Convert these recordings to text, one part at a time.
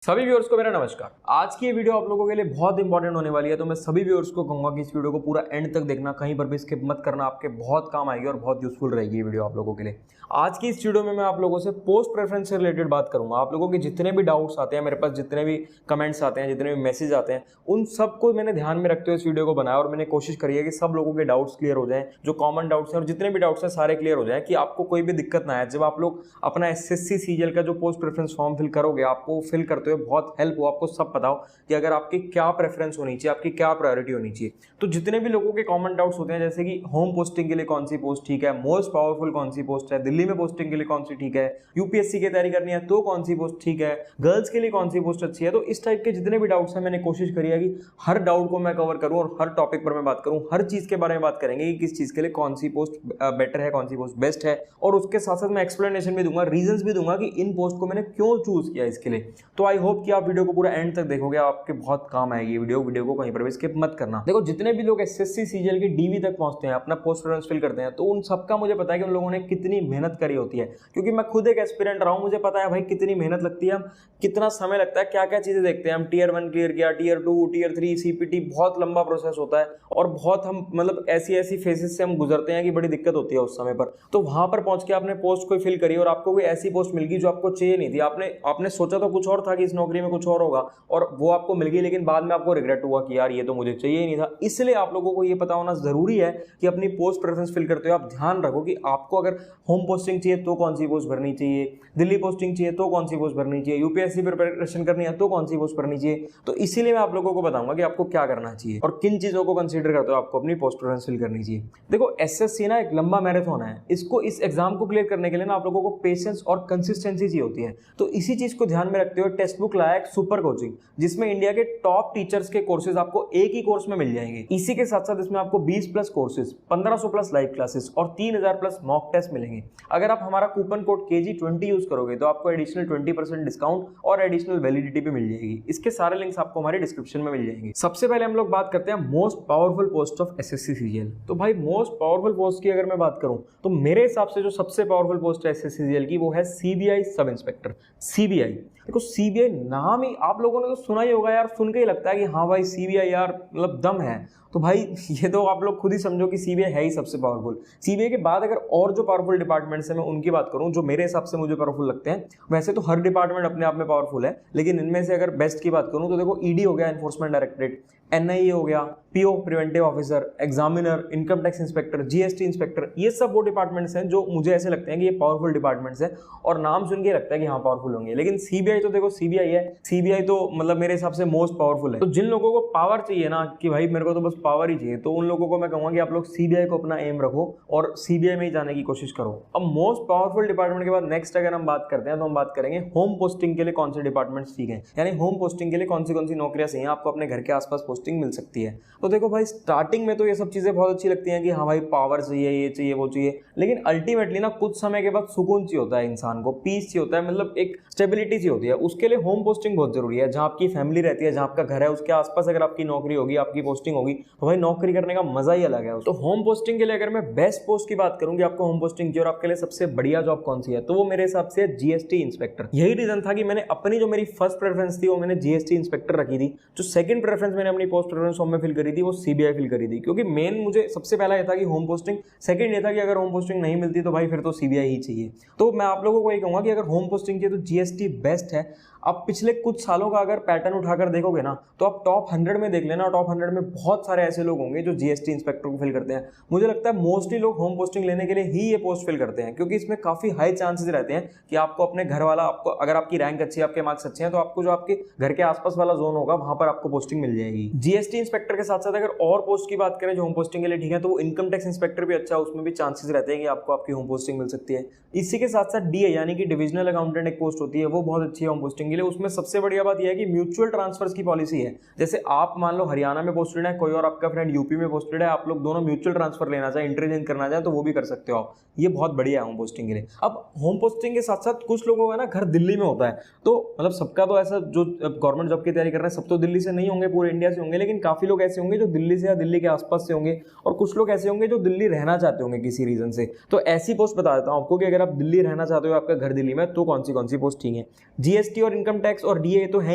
सभी व्यूअर्स को मेरा नमस्कार। आज की ये वीडियो आप लोगों के लिए बहुत इंपॉर्टेंट होने वाली है, तो मैं सभी व्यूअर्स को कहूंगा कि इस वीडियो को पूरा एंड तक देखना, कहीं पर भी स्किप मत करना, आपके बहुत काम आएगी और बहुत यूजफुल रहेगी ये वीडियो आप लोगों के लिए। आज की इस वीडियो में मैं आप लोगों से पोस्ट प्रेफरेंस से रिलेटेड बात करूंगा। आप लोगों के जितने भी डाउट्स आते हैं मेरे पास, जितने भी कमेंट्स आते हैं, जितने भी मैसेज आते हैं, उन सबको मैंने ध्यान में रखते हुए इस वीडियो को बनाया और मैंने कोशिश करी है कि सब लोगों के डाउट्स क्लियर हो जाएं, जो कॉमन डाउट्स हैं और जितने भी डाउट्स हैं सारे क्लियर हो जाएं, कि आपको कोई भी दिक्कत ना आए। जब आप लोग अपना एसएससी सीजीएल का जो पोस्ट प्रेफरेंस फॉर्म फिल करोगे, आपको फिल करते हुए बहुत हेल्प हो, आपको सब पता हो कि अगर आपकी क्या प्रेफरेंस होनी चाहिए, आपकी क्या प्रायोरिटी होनी चाहिए। तो जितने भी लोगों के कॉमन डाउट्स होते हैं, जैसे कि होम पोस्टिंग के लिए कौन सी पोस्ट ठीक है, मोस्ट पावरफुल कौन सी पोस्ट है, दिल्ली में पोस्टिंग के लिए कौन सी ठीक है, यूपीएससी की तैयारी करनी है तो कौन सी पोस्ट ठीक है, गर्ल्स के लिए कौन सी पोस्ट अच्छी है, तो इस टाइप के जितने भी डाउट्स हैं मैंने कोशिश करी है कि हर डाउट को मैं कवर करूं और हर टॉपिक पर मैं बात करूं, हर चीज के बारे में बात करेंगे कि किस चीज के लिए कौन सी पोस्ट बेटर है, कौन सी पोस्ट बेस्ट है, और उसके साथ साथ मैं एक्सप्लेनेशन भी दूंगा, रीजंस भी दूंगा कि इन पोस्ट को मैंने क्यों चूज किया इसके लिए। तो आई होप कि आप वीडियो को पूरा एंड तक देखोगे, आपके बहुत काम आएगी वीडियो को कहीं पर भी स्किप मत करना। देखो, जितने भी लोग एसएससी सीजीएल की डीवी तक पहुंचते हैं, अपना पोस्ट प्रेफरेंस फिल करते हैं, तो उन सबका मुझे पता है कि उन लोगों ने कितनी मेहनत करी होती है, क्योंकि मैं खुद एक एस्पिरेंट रहा हूं। मुझे पता है भाई कितनी मेहनत लगती है, कितना समय लगता है, क्या क्या चीजें देखते हैं हम। टियर 1 क्लियर किया, टियर 2, टियर 3, सीपीटी, बहुत लंबा प्रोसेस होता है और बहुत हम मतलब ऐसी फेजेस से हम गुजरते हैं कि बड़ी दिक्कत होती है उस समय पर। तो वहां पर पहुंच के आपने पोस्ट कोई फिल करी और आपको कोई ऐसी पोस्ट मिल गई जो आपको चाहिए नहीं थी, आपने सोचा तो कुछ और था कि इस नौकरी में कुछ और होगा, और वो आपको मिल गई, लेकिन बाद में आपको रिग्रेट हुआ कि यार ये तो मुझे चाहिए ही नहीं था। इसलिए आप लोगों को ये पता होना जरूरी है कि अपनी पोस्ट प्रेफरेंस फिल करते हुए आप ध्यान रखो कि आपको अगर होम पोस्टिंग चाहिए तो कौन सी पोस्ट भरनी चाहिए, दिल्ली पोस्टिंग चाहिए तो कौन सी पोस्ट भरनी चाहिए, यूपीएससी प्रिपरेशन करनी है तो कौन सी पोस्ट भरनी चाहिए। तो इसीलिए मैं आप लोगों को बताऊंगा कि आपको क्या करना चाहिए और किन चीजों को कंसीडर करते हो आपको अपनी पोस्ट प्रेफरेंस फिल करनी चाहिए। देखो, एसएससी ना एक लंबा मैराथन है, इस एग्जाम को क्लियर करने के लिए ना आप लोगों को पेशेंस और कंसिस्टेंसी चाहिए होती है। तो इसी चीज को ध्यान में रखते हुए टेक्स्ट बुक लाया एक सुपर कोचिंग, जिसमें इंडिया के टॉप टीचर्स के कोर्सेज आपको एक ही कोर्स में मिल जाएंगे। इसी के साथ साथ इसमें आपको 20 plus courses, 1500 plus live classes और 3000 प्लस मॉक टेस्ट मिलेंगे। अगर आप हमारा कूपन कोड KG20 यूज करोगे तो आपको एडिशनल 20% डिस्काउंट और एडिशनल वैलिडिटी भी मिल जाएगी। इसके सारे लिंक्स आपको हमारे डिस्क्रिप्शन में मिल जाएंगे। सबसे पहले हम लोग बात करते हैं most powerful post of SSC CGL. तो भाई, मोस्ट पावरफुल पोस्ट की अगर मैं बात करूं तो मेरे हिसाब से जो सबसे पावरफुल पोस्ट है एसएससी सीजीएल की, वो है सीबीआई सब इंस्पेक्टर। सीबीआई, देखो सीबीआई नाम ही आप लोगों ने तो सुना ही होगा यार, सुन के ही लगता है कि हाँ भाई सीबीआई यार मतलब दम है। तो भाई ये तो आप लोग खुद ही समझो कि सीबीआई है ही सबसे पावरफुल। सीबीआई के बाद अगर और जो पावरफुल डिपार्टमेंट्स हैं मैं उनकी बात करूं जो मेरे हिसाब से मुझे पावरफुल लगते हैं, वैसे तो हर डिपार्टमेंट अपने आप में पावरफुल है, लेकिन इनमें से अगर बेस्ट की बात करूं तो देखो, ईडी हो गया, एनफोर्समेंट डायरेक्टरेट, एनआईए हो गया, PO preventive officer, examiner, income tax inspector, GST inspector, ये सब वो डिपार्टमेंट्स हैं जो मुझे ऐसे लगते हैं कि ये पावरफुल डिपार्टमेंट्स हैं और नाम सुन के लगता है कि हाँ पावरफुल होंगे। लेकिन सीबीआई तो देखो सीबीआई है, सीबीआई तो मतलब मेरे हिसाब से मोस्ट पावरफुल है। तो जिन लोगों को पावर चाहिए ना कि भाई मेरे को तो बस पावर ही चाहिए, तो उन लोगों को मैं कहूंगा कि आप लोग सीबीआई को अपना एम रखो और सीबीआई में ही जाने की कोशिश करो। अब मोस्ट पावरफुल डिपार्टमेंट के बाद नेक्स्ट अगर हम बात करते हैं तो हम बात करेंगे होम पोस्टिंग के लिए कौन से डिपार्टमेंट्स ठीक है, यानी होम पोस्टिंग के लिए कौन सी नौकरियां सही हैं, आपको अपने घर के आसपास पोस्टिंग मिल सकती है। तो देखो भाई, स्टार्टिंग में तो ये सब चीजें बहुत अच्छी लगती हैं कि हाँ भाई पावर चाहिए, ये चाहिए, वो चाहिए, लेकिन अल्टीमेटली ना कुछ समय के बाद सुकून चाहिए होता है इंसान को, पीस चाहिए होता है, मतलब एक स्टेबिलिटी चाहिए होती है। उसके लिए होम पोस्टिंग बहुत जरूरी है। जहां आपकी फैमिली रहती है, जहां आपका घर है, उसके आसपास अगर आपकी नौकरी होगी, आपकी पोस्टिंग होगी, तो भाई नौकरी करने का मजा ही अलग है। तो होम पोस्टिंग के लिए अगर मैं बेस्ट पोस्ट की बात करूंगी, आपको होम पोस्टिंग की और आपके लिए सबसे बढ़िया जॉब कौन सी है, तो वो मेरे हिसाब से जीएसटी इंस्पेक्टर। यही रीजन था कि मैंने अपनी जो मेरी फर्स्ट प्रेफरेंस थी वो मैंने जीएसटी इंस्पेक्टर रखी थी। जो सेकंड प्रेफरेंस मैंने अपनी पोस्ट प्रेफरेंस फॉर्म में फिल करी थी वो सीबीआई फिल करी थी, क्योंकि मेन मुझे सबसे पहला ये था कि होम पोस्टिंग, सेकंड ये था कि अगर होम पोस्टिंग नहीं मिलती तो भाई फिर तो सीबीआई ही चाहिए। तो मैं आप लोगों को ये कहूंगा कि अगर होम पोस्टिंग चाहिए तो जीएसटी बेस्ट है। अब पिछले कुछ सालों का अगर पैटर्न उठाकर देखोगे ना, तो आप टॉप 100 में देख लेना, टॉप 100 में बहुत सारे ऐसे लोग होंगे जो जीएसटी इंस्पेक्टर को फिल करते हैं। मुझे लगता है मोस्टली लोग होम पोस्टिंग लेने के लिए ही ये पोस्ट फिल करते हैं, क्योंकि इसमें काफी हाई चांसेस रहते हैं कि आपको अपने घर वाला, आपको अगर आपकी रैंक अच्छी है, आपके मार्क्स अच्छे हैं, तो आपको जो आपके घर के आसपास वाला जोन होगा वहां पर आपको पोस्टिंग मिल जाएगी। जीएसटी इंस्पेक्टर के साथ साथ अगर और पोस्ट की बात करें जो होम पोस्टिंग के लिए ठीक है, तो वो इनकम टैक्स इंस्पेक्टर भी अच्छा है, उसमें भी चांसेस रहते हैं कि आपको आपकी होम पोस्टिंग मिल सकती है। इसी के साथ साथ डीए यानी कि डिविजनल अकाउंटेंट एक पोस्ट होती है, वो बहुत अच्छी है होम पोस्टिंग के लिए। उसमें सबसे बढ़िया बात यह है कि म्यूचुअल ट्रांसफर्स की पॉलिसी है। जैसे आप मान लो हरियाणा में पोस्टेड है, कोई और आपका फ्रेंड यूपी में पोस्टेड है, आप लोग दोनों म्यूचुअल ट्रांसफर लेना चाहे, इंटरचेंज करना चाहे, तो वो भी कर सकते हो आप। ये बहुत बढ़िया है होम पोस्टिंग के लिए। अब होम पोस्टिंग के साथ साथ कुछ लोगों का ना घर दिल्ली में होता है, तो मतलब सबका तो ऐसा जो गवर्नमेंट जॉब की तैयारी कर रहे हैं सब तो दिल्ली से नहीं होंगे, पूरे इंडिया से होंगे, लेकिन काफी लोग ऐसे होंगे जो दिल्ली से या दिल्ली के आसपास से होंगे, और कुछ लोग ऐसे होंगे जो दिल्ली रहना चाहते होंगे किसी रीजन से। तो ऐसी पोस्ट बता देता हूं आपको कि अगर आप दिल्ली रहना चाहते हो, आपका घर दिल्ली में, तो कौन सी पोस्ट ठीक है। जीएसटी और इनकम टैक्स और डीए तो है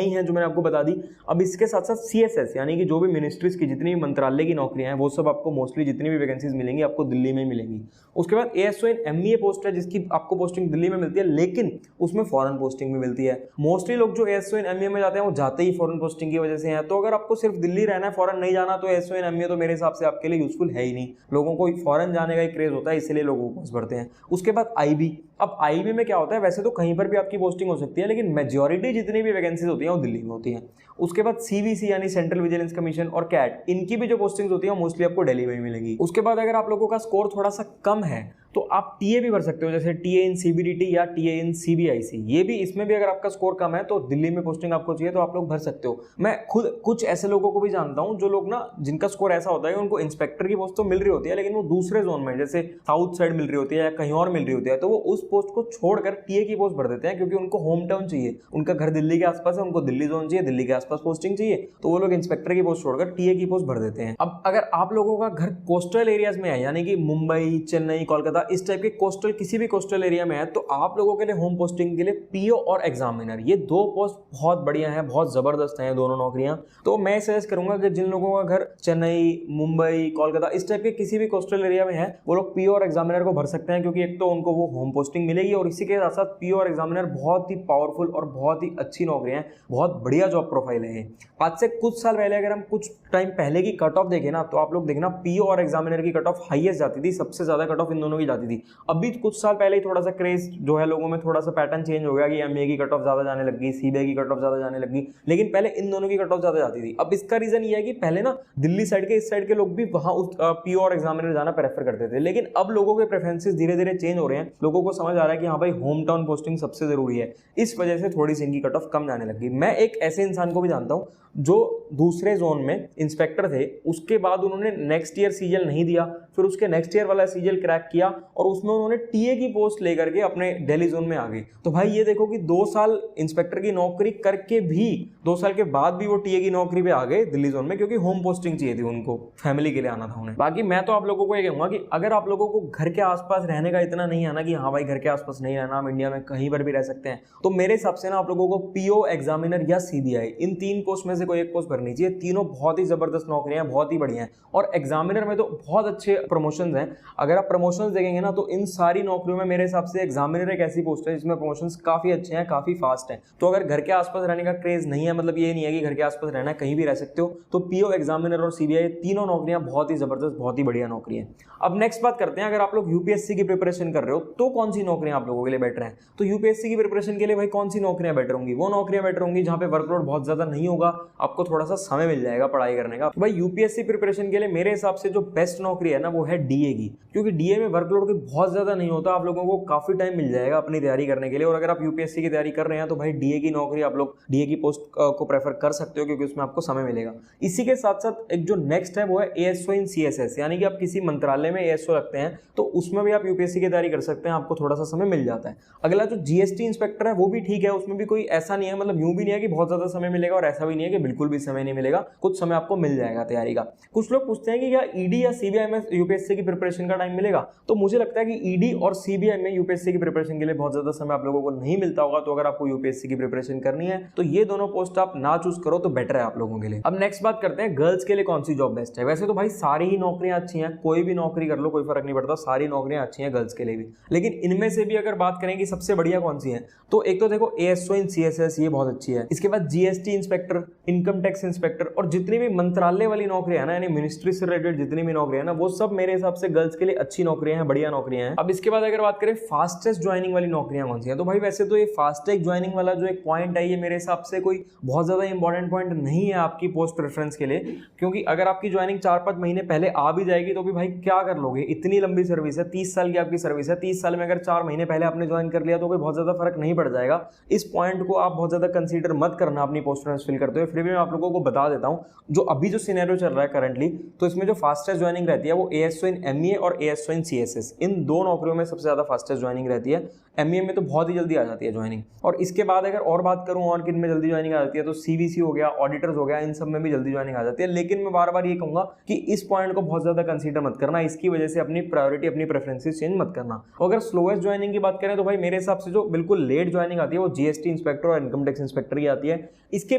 ही हैं जो मैंने आपको बता दी। अब इसके साथ साथ सीएसएस यानी कि जो भी मिनिस्ट्रीज की जितनी भी मंत्रालय की नौकरियां हैं वो सब आपको मोस्टली जितनी भी वैकेंसीज मिलेंगी आपको दिल्ली में ही मिलेंगी। उसके बाद एएसओ इन एमईए पोस्ट है जिसकी आपको पोस्टिंग दिल्ली में मिलती है, लेकिन उसमें फॉरेन पोस्टिंग भी मिलती है। मोस्टली लोग जो एएसओ इन एमईए में जाते हैं वो जाते ही फॉरेन पोस्टिंग की वजह से हैं। तो अगर आपको सिर्फ दिल्ली रहना है, फॉरेन नहीं जाना, तो एएसओ इन एमईए तो मेरे हिसाब से आपके लिए यूजफुल है ही नहीं। लोगों को फॉरेन जाने का ही क्रेज होता है, इसलिए लोग वो पोस्ट भरते हैं। उसके बाद आईबी। अब आईबी में क्या होता है, वैसे तो कहीं पर भी आपकी पोस्टिंग हो सकती है, लेकिन मेजॉरिटी जितनी भी वैकेंसीज होती हैं वो दिल्ली में होती हैं। उसके बाद सीवीसी यानी सेंट्रल विजिलेंस कमीशन और कैट, इनकी भी जो पोस्टिंग्स होती हैं मोस्टली आपको दिल्ली में ही मिलेंगी। उसके बाद अगर आप लोगों का स्कोर थोड़ा सा कम है तो आप टीए भी भर सकते हो, जैसे टीए इन सीबीडीटी या टीए इन सीबीआईसी। ये भी, इसमें भी अगर आपका स्कोर कम है तो दिल्ली में पोस्टिंग आपको चाहिए तो आप लोग भर सकते हो। मैं खुद कुछ ऐसे लोगों को भी जानता हूं जो लोग ना, जिनका स्कोर ऐसा होता है उनको इंस्पेक्टर की पोस्ट तो मिल रही होती है, लेकिन वो दूसरे जोन में जैसे साउथ साइड मिल रही होती है या कहीं और मिल रही होती है, तो वो उस पोस्ट को छोड़कर टीए की पोस्ट भर देते हैं, क्योंकि उनको होम टाउन चाहिए, उनका घर दिल्ली के आसपास है, उनको दिल्ली जोन चाहिए, दिल्ली के आसपास पोस्टिंग चाहिए, तो वो लोग इंस्पेक्टर की पोस्ट छोड़कर टीए की पोस्ट भर देते हैं। अब अगर आप लोगों का घर कोस्टल एरियाज में है, यानी कि मुंबई, चेन्नई, कोलकाता, इस टाइप के किसी भी कोस्टल एरिया में है, तो आप लोगों के लिए होम पोस्टिंग के लिए पीओ और एग्जामिनर, ये दो पोस्ट बहुत बढ़िया है, बहुत जबरदस्त है दोनों नौकरियां। तो मैं सजेस्ट करूंगा कि जिन लोगों का घर चेन्नई, मुंबई, कोलकाता, इस टाइप के किसी भी कोस्टल एरिया में है, वो लोग पीओ और एग्जामिनर को भर सकते हैं, क्योंकि एक तो उनको वो होम पोस्टिंग मिलेगी और इसी के साथ साथ पीओ और एग्जामिनर बहुत ही पावरफुल और बहुत ही अच्छी नौकरियां हैं, बहुत बढ़िया जॉब प्रोफाइल है। आज से कुछ साल पहले, अगर हम कुछ टाइम पहले की कट ऑफ देखें ना, तो आप लोग देखना पीओ और एग्जामिनर की कट ऑफ हाईएस्ट जाती थी, सबसे ज्यादा कट ऑफ इन दोनों की जाती थी। अभी कुछ साल पहले ही थोड़ा सा क्रेज जो है लोगों में, थोड़ा सा पैटर्न चेंज हो गया कि एमए की कट ऑफ ज्यादा जाने लगी, सीबीआई की कट ऑफ ज्यादा जाने लगी, लेकिन पहले इन दोनों की कट ऑफ ज्यादा जाती थी। अब इसका रीजन ये है कि पहले ना दिल्ली साइड के, इस साइड के लोग भी वहां पीओ और एग्जामिनर जाना प्रेफर करते थे, लेकिन अब लोगों के प्रेफरेंसेस धीरे धीरे चेंज हो रहे हैं। लोगों को समझ आ रहा है कि हाँ भाई, होम टाउन पोस्टिंग सबसे जरूरी है, इस वजह से थोड़ी सी इनकी कट ऑफ कम जाने लगी। मैं एक ऐसे इंसान को भी जानता हूं जो दूसरे जोन में इंस्पेक्टर थे, उसके बाद उन्होंने नेक्स्ट ईयर सीजीएल नहीं दिया, फिर उसके नेक्स्ट ईयर वाला सीजीएल क्रैक किया और उसमें उन्होंने टीए की पोस्ट लेकर के अपने दिल्ली जोन में आ गए। तो भाई ये देखो कि 2 साल इंस्पेक्टर की नौकरी करके भी 2 साल के बाद भी वो टीए की नौकरी पे आ गए दिल्ली जोन में, क्योंकि होम पोस्टिंग चाहिए थी उनको, फैमिली के लिए आना था उन्हें। बाकी मैं तो आप लोगों को ये कहूंगा कि अगर आप लोगों को घर के आसपास रहने का इतना नहीं आना कि हाँ भाई घर के आसपास नहीं रहना, हम इंडिया में कहीं पर भी रह सकते हैं, तो मेरे हिसाब से ना आप लोगों को पीओ, एग्जामिनर या सीबीआई, इन 3 पोस्ट में से कोई एक पोस्ट भरनी चाहिए। तीनों बहुत ही जबरदस्त नौकरियां, बहुत ही बढ़िया हैं। और एग्जामिनर में तो बहुत अच्छे प्रमोशंस हैं। अगर आप प्रमोशंस देखेंगे ना, तो इन सारी नौकरियों में मेरे हिसाब से एग्जामिनर एक ऐसी पोस्ट है जिसमें प्रमोशंस काफी अच्छे हैं, काफी फास्ट हैं। तो अगर घर के आसपास रहने का क्रेज नहीं है, मतलब ये नहीं है कि घर के आसपास रहना है, कहीं भी रह सकते हो, तो पीओ, एग्जामिनर और सीबीआई, तीनों नौकरियां बहुत ही जबरदस्त, बहुत ही बढ़िया नौकरी है। अब नेक्स्ट बात करते हैं, अगर आप लोग यूपीएससी की प्रिपरेशन कर रहे हो तो कौन सी नौकरियां आप लोगों के लिए बेटर हैं। तो यूपीएससी की प्रिपरेशन के लिए भाई कौन सी नौकरियां बेटर होंगी? वो नौकरियां बेटर होंगी जहां पे वर्कलोड बहुत ज्यादा नहीं होगा, आपको थोड़ा सा समय मिल जाएगा पढ़ाई करने का। तो भाई यूपीएससी प्रिपरेशन के लिए मेरे हिसाब से जो बेस्ट नौकरी है ना, वो है डीए की, क्योंकि डीए में वर्कलोड भी बहुत ज्यादा नहीं होता, आप लोगों को काफी टाइम मिल जाएगा अपनी तैयारी करने के लिए। और अगर आप यूपीएससी की तैयारी कर रहे हैं तो भाई डीए की नौकरी, आप लोग डीए की पोस्ट को प्रेफर कर सकते हो, क्योंकि उसमें आपको समय मिलेगा। इसी के साथ साथ एक जो नेक्स्ट है वो है एएसओ इन सीएसएस, यानी कि आप किसी मंत्रालय में एएसओ रखते हैं तो उसमें भी आप यूपीएससी की तैयारी कर सकते हैं, आपको थोड़ा सा समय मिल जाता है। अगला जो जीएसटी इंस्पेक्टर है वो भी ठीक है, उसमें भी कोई ऐसा नहीं है, मतलब यूं भी नहीं है कि बहुत ज्यादा समय मिलेगा और ऐसा भी नहीं है कि बिल्कुल भी समय नहीं मिलेगा, कुछ समय आपको मिल जाएगा तैयारी का। कुछ लोग पूछते हैं कि क्या ईडी या सीबीआई में यूपीएससी की प्रिपरेशन का टाइम मिलेगा, तो मुझे लगता है कि ईडी और सीबीआई में यूपीएससी की प्रिपरेशन के लिए बहुत ज्यादा समय आप लोगों को नहीं मिलता होगा। तो अगर आपको यूपीएससी की प्रिपरेशन करनी है तो ये दोनों पोस्ट आप ना चूज करो तो बेटर है आप लोगों के लिए। अब नेक्स्ट बात करते हैं गर्ल्स के लिए कौन सी जॉब बेस्ट है। वैसे तो भाई सारी ही नौकरियां अच्छी हैं, कोई भी नौकरी कर लो, कोई फर्क नहीं पड़ता, सारी नौकरियां अच्छी हैं गर्ल्स के लिए भी। लेकिन इनमें से भी अगर बात करें कि सबसे बढ़िया कौन सी है, तो एक तो देखो एएसओ इन सीएसएस, ये बहुत अच्छी है। इसके बाद GST inspector, income tax inspector और जितनी भी मंत्रालय वाली नौकरियां है ना, यानी मिनिस्ट्री से रिलेटेड जितनी भी नौकरियां है ना, वो सब मेरे हिसाब से गर्ल्स के लिए अच्छी नौकरियां हैं, बढ़िया नौकरियां हैं। अब इसके बाद अगर बात करें फास्टेस्ट ज्वाइनिंग वाली नौकरियां कौन सी है, तो भाई वैसे तो ये फास्टेस्ट ज्वाइनिंग वाला जो एक पॉइंट है, ये मेरे हिसाब से कोई बहुत ज्यादा इंपॉर्टेंट पॉइंट नहीं है आपकी पोस्ट प्रेफरेंस के लिए, क्योंकि अगर आपकी ज्वाइनिंग 4-5 महीने पहले आ भी जाएगी तो भी भाई क्या कर लोगे, इतनी लंबी सर्विस है, 30 साल की आपकी सर्विस है, 30 साल में अगर 4 महीने पहले आपने ज्वाइन कर लिया तो कोई बहुत ज्यादा फर्क नहीं पड़ जाएगा। इस पॉइंट को आप बहुत ज्यादा कंसीडर मत करना अपनी पोस्ट प्रेफरेंस फिल करते हुए। फिर भी मैं आप लोगों को को बता देता हूँ जो अभी जो सिनेरियो चल रहा है करंटली, तो इसमें जो फास्टेस्ट ज्वाइनिंग रहती है वो ASO इन MEA और ASO इन CSS, इन दो नौकरियों में सबसे ज़्यादा फास्टेस्ट ज्वाइनिंग रहती है। MEA में तो बहुत ही जल्दी आ जाती है ज्वाइनिंग। और इसके बाद अगर और बात करूँ और किन में जल्दी ज्वाइनिंग आ जाती है तो CVC हो गया, ऑडिटर्स हो गया, इन सब में भी जल्दी ज्वाइनिंग आ जाती है। लेकिन मैं बार बार ये कहूँगा कि इस पॉइंट को बहुत ज़्यादा कंसीडर मत करना, इसकी वजह से अपनी प्रायोरिटी, अपनी प्रेफरेंसेस चेंज मत करना। अगर स्लोएस्ट ज्वाइनिंग की बात करें तो भाई मेरे हिसाब से जो बिल्कुल लेट ज्वाइनिंग आती है वो GST इंस्पेक्टर और इनकम टैक्स इंस्पेक्टर की आती है। इसके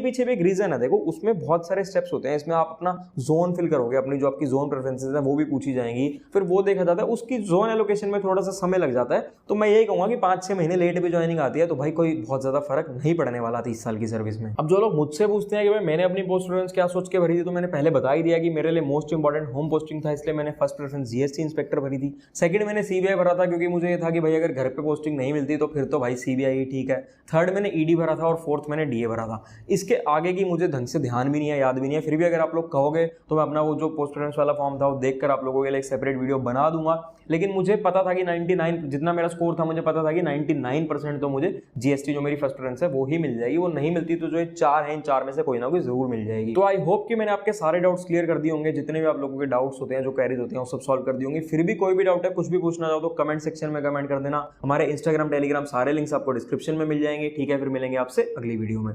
पीछे भी एक रीजन है, देखो उसमें बहुत सारे स्टेप्स होते हैं। इसमें आप अपना जोन फिल करोगे, अपनी जो आपकी जोन प्रेफरेंसेस है वो भी पूछी जाएंगी, फिर वो देखा जाता है, उसकी जोन एलोकेशन में थोड़ा सा समय लग जाता है। तो मैं यही कहूंगा कि 5-6 महीने लेट भी ज्वाइनिंग आती है तो भाई कोई बहुत ज्यादा फर्क नहीं पड़ने वाला 30 साल की सर्विस में। अब जो लोग मुझसे पूछते हैं कि भाई मैंने अपनी पोस्ट प्रेफरेंस क्या सोच के भरी थी, तो मैंने पहले बता ही दिया कि मेरे लिए मोस्ट इंपॉर्टेंट होम पोस्टिंग था, इसलिए मैंने फर्स्ट प्रेफरेंस GST इंस्पेक्टर भरी थी। सेकंड मैंने CBI भरा था क्योंकि मुझे ये था कि भाई अगर घर पे पोस्टिंग नहीं मिलती तो फिर तो भाई CBI ही ठीक है। थर्ड मैंने ED भरा था और फोर्थ मैंने DA भरा था। इसके आगे की मुझे ढंग से ध्यान भी नहीं है, याद भी नहीं है। फिर भी अगर आप लोग कहोगे तो मैं अपना वो जो पोस्ट प्रेफरेंस वाला फॉर्म था वो देखकर आप लोगों के लिए एक सेपरेट वीडियो बना दूंगा। लेकिन मुझे पता था कि 99 जितना मेरा स्कोर था, मुझे पता था कि 99% तो मुझे GST जो मेरी फर्स्ट प्रेफरेंस है वो ही मिल जाएगी। वो नहीं मिलती तो जो 4 है, इन 4 में से कोई ना कोई जरूर मिल जाएगी। तो आई होप कि मैंने आपके सारे डाउट्स क्लियर कर दिए होंगे, जितने भी आप लोगों के डाउट्स होते हैं, जो क्वेरीज होती हैं वो सब सॉल्व कर दी होंगी। फिर भी कोई भी डाउट है, कुछ भी पूछना चाहो तो कमेंट सेक्शन में कमेंट कर देना। हमारे Instagram, Telegram सारे लिंक्स आपको डिस्क्रिप्शन में मिल जाएंगे। ठीक है, फिर मिलेंगे आपसे अगली वीडियो में।